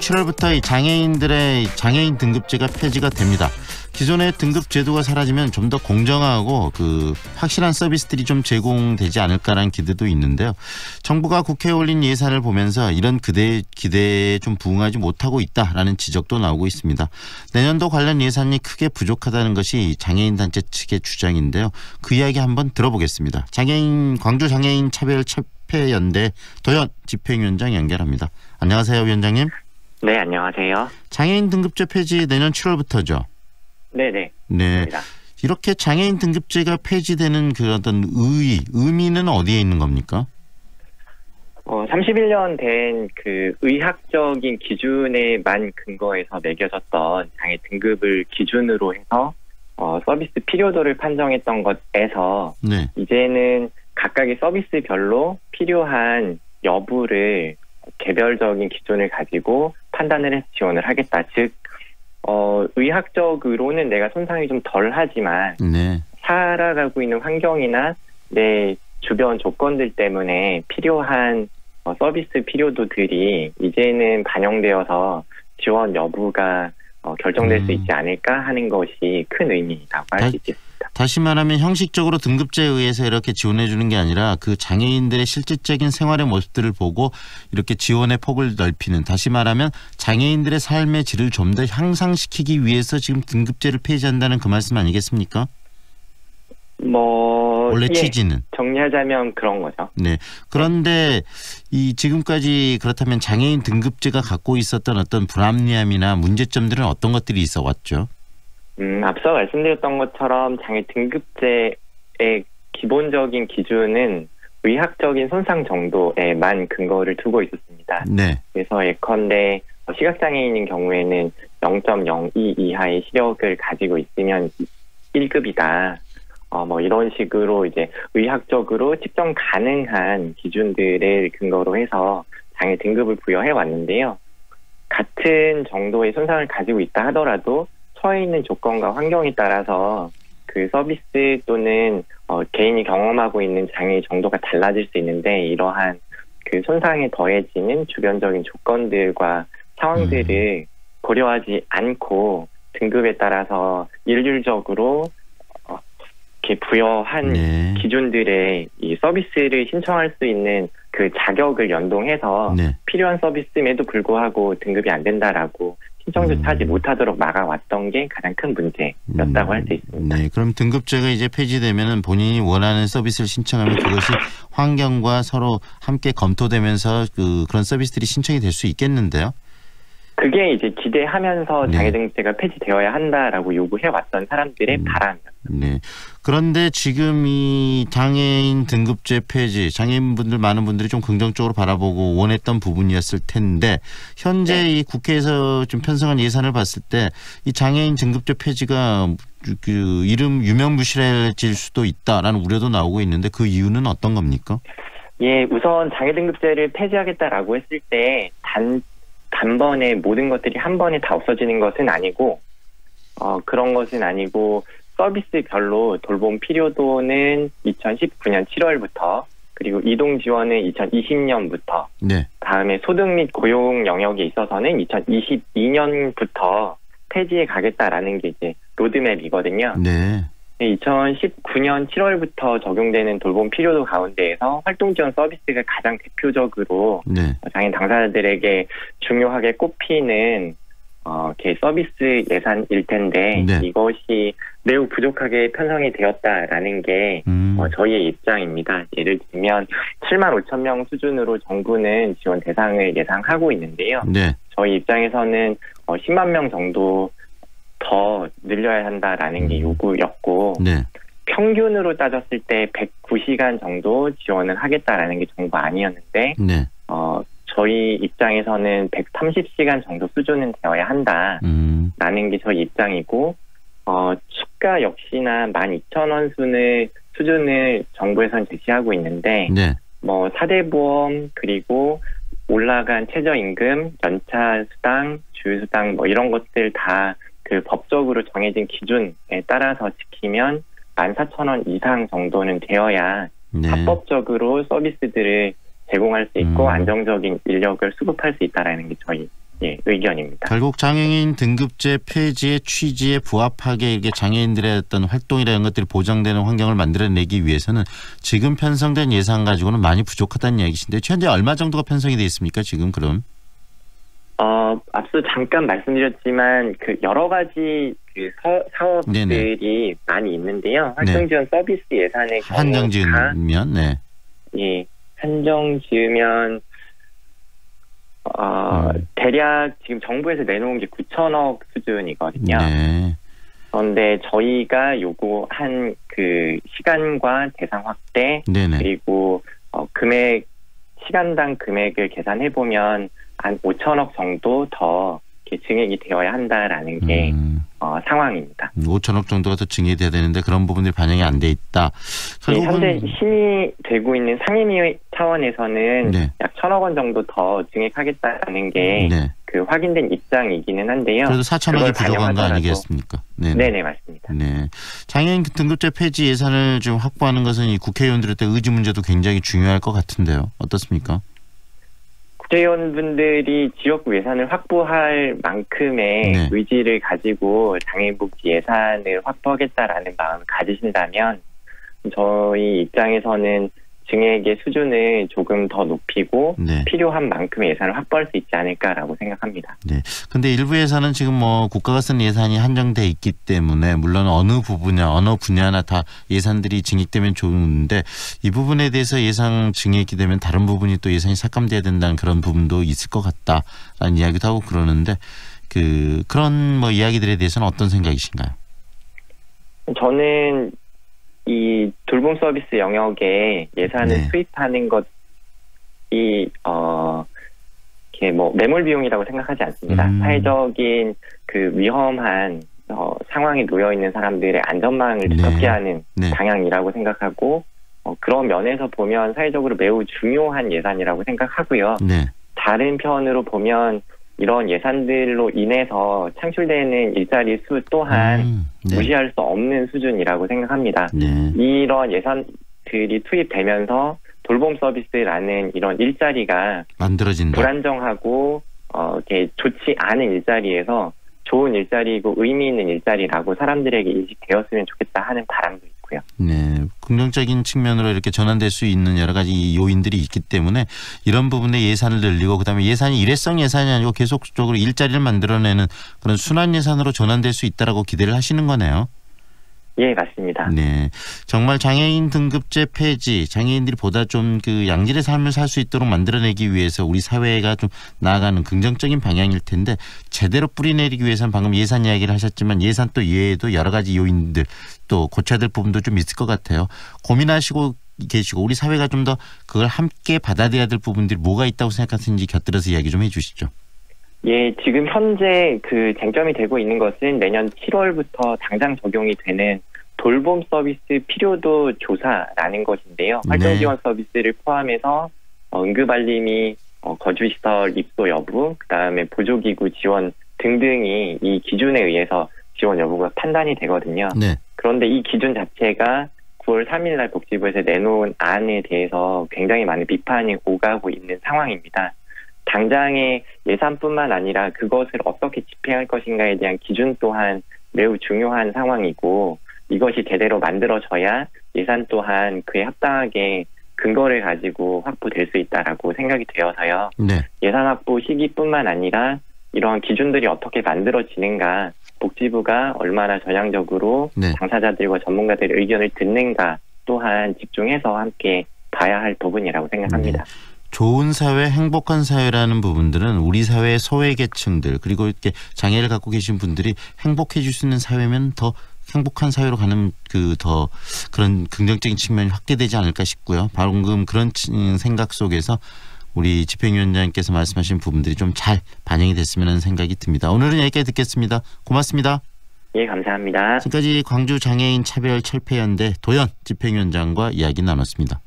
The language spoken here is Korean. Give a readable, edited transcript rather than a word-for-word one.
7월부터 이 장애인 등급제가 폐지가 됩니다. 기존의 등급 제도가 사라지면 좀 더 공정하고 확실한 서비스들이 좀 제공되지 않을까라는 기대도 있는데요. 정부가 국회에 올린 예산을 보면서 이런 기대에 좀 부응하지 못하고 있다라는 지적도 나오고 있습니다. 내년도 관련 예산이 크게 부족하다는 것이 장애인 단체 측의 주장인데요. 그 이야기 한번 들어보겠습니다. 광주 장애인 차별철폐연대 도현 집행위원장 연결합니다. 안녕하세요, 위원장님. 네, 안녕하세요. 장애인 등급제 폐지 내년 7월부터죠. 네네. 네. 이렇게 장애인 등급제가 폐지되는 어떤 의미는 어디에 있는 겁니까? 31년 된 의학적인 기준에만 근거해서 매겨졌던 장애 등급을 기준으로 해서 서비스 필요도를 판정했던 것에서 네. 이제는 각각의 서비스별로 필요한 여부를 개별적인 기준을 가지고 판단을 해서 지원을 하겠다. 즉 의학적으로는 내가 손상이 좀 덜하지만 네. 살아가고 있는 환경이나 내 주변 조건들 때문에 필요한 서비스 필요도들이 이제는 반영되어서 지원 여부가 결정될 수 있지 않을까 하는 것이 큰 의미라고 할 수 있겠습니다. 다시 말하면 형식적으로 등급제에 의해서 이렇게 지원해 주는 게 아니라 장애인들의 실질적인 생활의 모습들을 보고 이렇게 지원의 폭을 넓히는, 다시 말하면 장애인들의 삶의 질을 좀 더 향상시키기 위해서 지금 등급제를 폐지한다는 그 말씀 아니겠습니까? 원래 취지는 정리하자면 그런 거죠. 네. 그런데 지금까지 그렇다면 장애인 등급제가 갖고 있었던 어떤 불합리함이나 문제점들은 어떤 것들이 있어 왔죠? 앞서 말씀드렸던 것처럼 장애 등급제의 기본적인 기준은 의학적인 손상 정도에만 근거를 두고 있었습니다. 네. 그래서 예컨대 시각장애인인 경우에는 0.02 이하의 시력을 가지고 있으면 1급이다. 이런 식으로 이제 의학적으로 측정 가능한 기준들을 근거로 해서 장애 등급을 부여해 왔는데요. 같은 정도의 손상을 가지고 있다 하더라도 처해 있는 조건과 환경에 따라서 서비스 또는 개인이 경험하고 있는 장애의 정도가 달라질 수 있는데, 이러한 손상에 더해지는 주변적인 조건들과 상황들을 고려하지 않고 등급에 따라서 일률적으로 이렇게 부여한 네. 기준들의 이 서비스를 신청할 수 있는 자격을 연동해서 네. 필요한 서비스임에도 불구하고 등급이 안 된다라고 신청조차 하지 못하도록 막아왔던 게 가장 큰 문제였다고 할 수 있습니다. 네, 그럼 등급제가 이제 폐지되면은 본인이 원하는 서비스를 신청하면 그것이 환경과 서로 함께 검토되면서 그런 서비스들이 신청이 될 수 있겠는데요? 그게 이제 기대하면서 네. 장애 등급제가 폐지되어야 한다라고 요구해왔던 사람들의 바람이었습니다. 네. 그런데 지금 이 장애인 등급제 폐지, 장애인분들 많은 분들이 좀 긍정적으로 바라보고 원했던 부분이었을 텐데, 현재 네. 이 국회에서 좀 편성한 예산을 봤을 때 이 장애인 등급제 폐지가 유명무실해질 수도 있다라는 우려도 나오고 있는데, 그 이유는 어떤 겁니까? 예, 우선 장애 등급제를 폐지하겠다라고 했을 때 단번에 모든 것들이 한 번에 다 없어지는 것은 아니고, 그런 것은 아니고 서비스별로 돌봄 필요도는 2019년 7월부터, 그리고 이동 지원은 2020년부터, 네. 다음에 소득 및 고용 영역에 있어서는 2022년부터 폐지해 가겠다라는 게 이제 로드맵이거든요. 네. 2019년 7월부터 적용되는 돌봄 필요도 가운데에서 활동 지원 서비스가 가장 대표적으로 네. 장애인 당사자들에게 중요하게 꼽히는 서비스 예산일 텐데, 네. 이것이 매우 부족하게 편성이 되었다라는 게 저희의 입장입니다. 예를 들면 7만 5천 명 수준으로 정부는 지원 대상을 예상하고 있는데요. 네. 저희 입장에서는 10만 명 정도 더 늘려야 한다라는 게 요구였고, 네. 평균으로 따졌을 때 109시간 정도 지원을 하겠다라는 게 정부 아니었는데, 네. 저희 입장에서는 130시간 정도 수준은 되어야 한다라는 게 저희 입장이고, 수가 역시나 12,000원 수준을 정부에서는 제시하고 있는데, 네. 4대 보험, 그리고 올라간 최저임금, 연차 수당, 주휴수당 이런 것들 다 법적으로 정해진 기준에 따라서 지키면 14,000원 이상 정도는 되어야 네. 합법적으로 서비스들을 제공할 수 있고 안정적인 인력을 수급할 수 있다라는 게 저희 예, 의견입니다. 결국 장애인 등급제 폐지의 취지에 부합하게 이렇게 장애인들의 어떤 활동이나 이런 것들이 보장되는 환경을 만들어내기 위해서는 지금 편성된 예산 가지고는 많이 부족하다는 이야기신데 현재 얼마 정도가 편성이 돼 있습니까? 지금 그럼? 앞서 잠깐 말씀드렸지만 그 여러 가지 그 사업들이 네네. 많이 있는데요. 활동 지원 서비스 예산의 경우 한정 지으면 네. 예, 한정 지으면 대략 지금 정부에서 내놓은 게 9천억 수준이거든요. 네. 그런데 저희가 요구한 그 시간과 대상 확대 네네. 그리고 금액 시간당 금액을 계산해 보면 한 5천억 정도 더 이렇게 증액이 되어야 한다라는 게 상황입니다. 5천억 정도가 더 증액돼야 되는데 그런 부분들이 반영이 안 돼 있다. 현재 심의되고 있는 상임위 차원에서는 네. 약 1,000억 원 정도 더 증액하겠다는 게 그 확인된 입장이기는 한데요. 그래도 4천억이 부족한 거 아니겠습니까? 네네 맞습니다. 네. 장애인 등급제 폐지 예산을 좀 확보하는 것은 이 국회의원들의 의지 문제도 굉장히 중요할 것 같은데요. 어떻습니까? 국회의원분들이 지역구 예산을 확보할 만큼의 네. 의지를 가지고 장애인복지 예산을 확보하겠다라는 마음을 가지신다면 저희 입장에서는 증액의 수준을 조금 더 높이고 네. 필요한 만큼의 예산을 확보할 수 있지 않을까라고 생각합니다. 네. 근데 일부 예산은 지금 뭐 국가가 쓴 예산이 한정돼 있기 때문에 물론 어느 분야나 다 예산들이 증액되면 좋은데 이 부분에 대해서 예산 증액이 되면 다른 부분이 또 예산이 삭감돼야 된다는 그런 부분도 있을 것 같다라는 이야기도 하고 그러는데 그런 뭐 이야기들에 대해서는 어떤 생각이신가요? 저는 이 돌봄 서비스 영역에 예산을 네. 투입하는 것이 이렇게 뭐 매몰 비용이라고 생각하지 않습니다. 사회적인 그 위험한 상황에 놓여 있는 사람들의 안전망을 두껍게 하는 방향이라고 생각하고 그런 면에서 보면 사회적으로 매우 중요한 예산이라고 생각하고요. 네. 다른 편으로 보면 이런 예산들로 인해서 창출되는 일자리 수 또한 무시할 수 없는 수준이라고 생각합니다. 이런 예산들이 투입되면서 돌봄 서비스라는 이런 일자리가 만들어진다. 불안정하고 이렇게 좋지 않은 일자리에서 좋은 일자리이고 의미 있는 일자리라고 사람들에게 인식되었으면 좋겠다 하는 바람도 있고요. 네, 긍정적인 측면으로 이렇게 전환될 수 있는 여러 가지 요인들이 있기 때문에 이런 부분에 예산을 늘리고 그다음에 예산이 일회성 예산이 아니고 계속적으로 일자리를 만들어내는 그런 순환 예산으로 전환될 수 있다라고 기대를 하시는 거네요. 예, 맞습니다. 네, 정말 장애인 등급제 폐지, 장애인들이 보다 좀 그 양질의 삶을 살 수 있도록 만들어내기 위해서 우리 사회가 좀 나아가는 긍정적인 방향일 텐데 제대로 뿌리내리기 위해서는 방금 예산 이야기를 하셨지만 예산 또 이외에도 여러 가지 요인들 또 고쳐야 될 부분도 좀 있을 것 같아요. 고민하시고 계시고 우리 사회가 좀 더 그걸 함께 받아들여야 될 부분들이 뭐가 있다고 생각하시는지 곁들여서 이야기 좀 해주시죠. 예, 지금 현재 그 쟁점이 되고 있는 것은 내년 7월부터 당장 적용이 되는 돌봄 서비스 필요도 조사라는 것인데요. 활동 지원 서비스를 포함해서 응급알림이 거주시설 입소 여부, 그다음에 보조기구 지원 등등이 이 기준에 의해서 지원 여부가 판단이 되거든요. 네. 그런데 이 기준 자체가 9월 3일 날 복지부에서 내놓은 안에 대해서 굉장히 많은 비판이 오가고 있는 상황입니다. 당장의 예산뿐만 아니라 그것을 어떻게 집행할 것인가에 대한 기준 또한 매우 중요한 상황이고 이것이 제대로 만들어져야 예산 또한 그에 합당하게 근거를 가지고 확보될 수 있다라고 생각이 되어서요. 네. 예산 확보 시기뿐만 아니라 이러한 기준들이 어떻게 만들어지는가 복지부가 얼마나 전향적으로 당사자들과 전문가들의 의견을 듣는가 또한 집중해서 함께 봐야 할 부분이라고 생각합니다. 좋은 사회, 행복한 사회라는 부분들은 우리 사회의 소외계층들 그리고 이렇게 장애를 갖고 계신 분들이 행복해질 수 있는 사회면 더 행복한 사회로 가는 더 그런 긍정적인 측면이 확대되지 않을까 싶고요. 방금 그런 생각 속에서 우리 집행위원장님께서 말씀하신 부분들이 좀 잘 반영이 됐으면 하는 생각이 듭니다. 오늘은 여기까지 듣겠습니다. 고맙습니다. 예, 감사합니다. 지금까지 광주 장애인 차별 철폐연대 도연 집행위원장과 이야기 나눴습니다.